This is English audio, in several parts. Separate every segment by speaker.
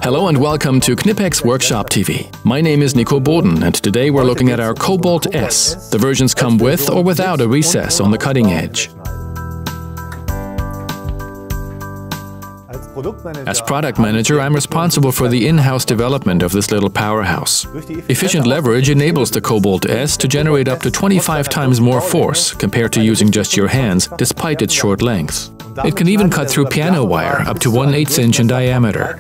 Speaker 1: Hello and welcome to KNIPEX Workshop TV. My name is Nico Boden and today we're looking at our CoBolt S. The versions come with or without a recess on the cutting edge. As product manager, I'm responsible for the in-house development of this little powerhouse. Efficient leverage enables the CoBolt S to generate up to 25 times more force compared to using just your hands, despite its short length. It can even cut through piano wire up to 1/8 inch in diameter.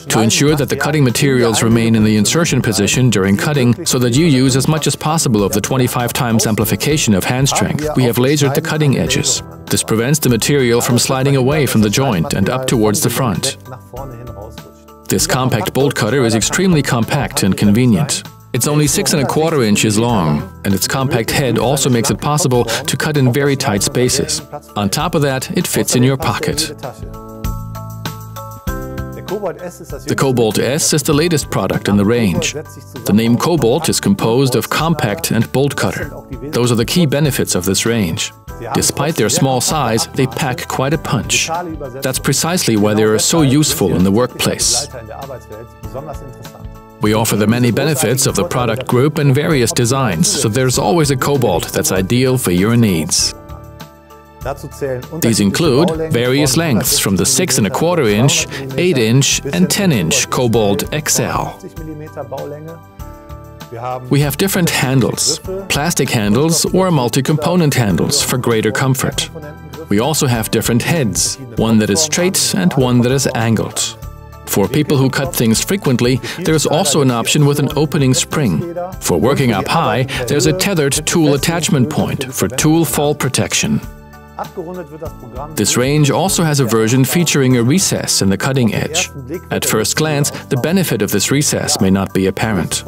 Speaker 1: To ensure that the cutting materials remain in the insertion position during cutting so that you use as much as possible of the 25 times amplification of hand strength, we have lasered the cutting edges. This prevents the material from sliding away from the joint and up towards the front. This compact bolt cutter is extremely compact and convenient. It's only 6¼ inches long, and its compact head also makes it possible to cut in very tight spaces. On top of that, it fits in your pocket. The CoBolt S is the latest product in the range. The name Cobalt is composed of compact and bolt cutter. Those are the key benefits of this range. Despite their small size, they pack quite a punch. That's precisely why they are so useful in the workplace. We offer the many benefits of the product group in various designs, so there's always a Cobalt that's ideal for your needs. These include various lengths from the 6¼ inch, 8 inch and 10 inch Cobalt XL. We have different handles, plastic handles or multi-component handles for greater comfort. We also have different heads, one that is straight and one that is angled. For people who cut things frequently, there's also an option with an opening spring. For working up high, there's a tethered tool attachment point for tool fall protection. This range also has a version featuring a recess in the cutting edge. At first glance, the benefit of this recess may not be apparent.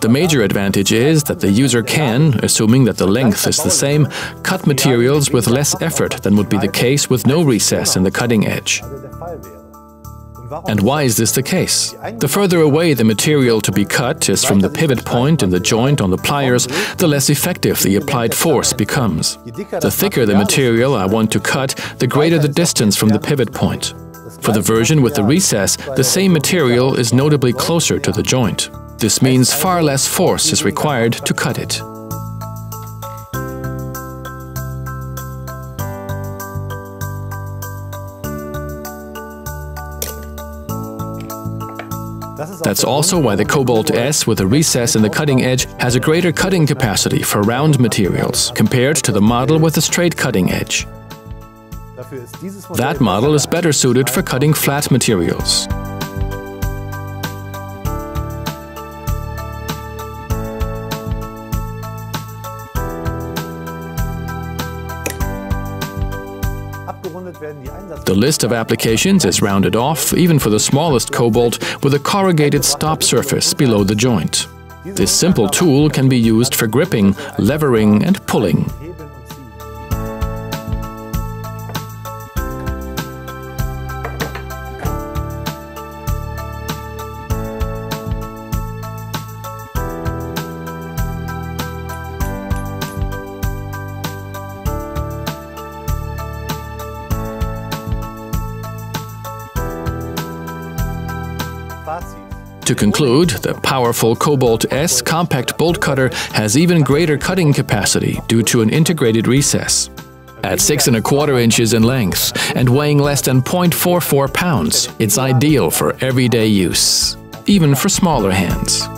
Speaker 1: The major advantage is that the user can, assuming that the length is the same, cut materials with less effort than would be the case with no recess in the cutting edge. And why is this the case? The further away the material to be cut is from the pivot point in the joint on the pliers, the less effective the applied force becomes. The thicker the material I want to cut, the greater the distance from the pivot point. For the version with the recess, the same material is notably closer to the joint. This means far less force is required to cut it. That's also why the CoBolt S with a recess in the cutting edge has a greater cutting capacity for round materials compared to the model with a straight cutting edge. That model is better suited for cutting flat materials. The list of applications is rounded off, even for the smallest Cobalt, with a corrugated stop surface below the joint. This simple tool can be used for gripping, levering and pulling. To conclude, the powerful CoBolt S compact bolt cutter has even greater cutting capacity due to an integrated recess. At 6¼ inches in length and weighing less than 0.44 pounds, it's ideal for everyday use, even for smaller hands.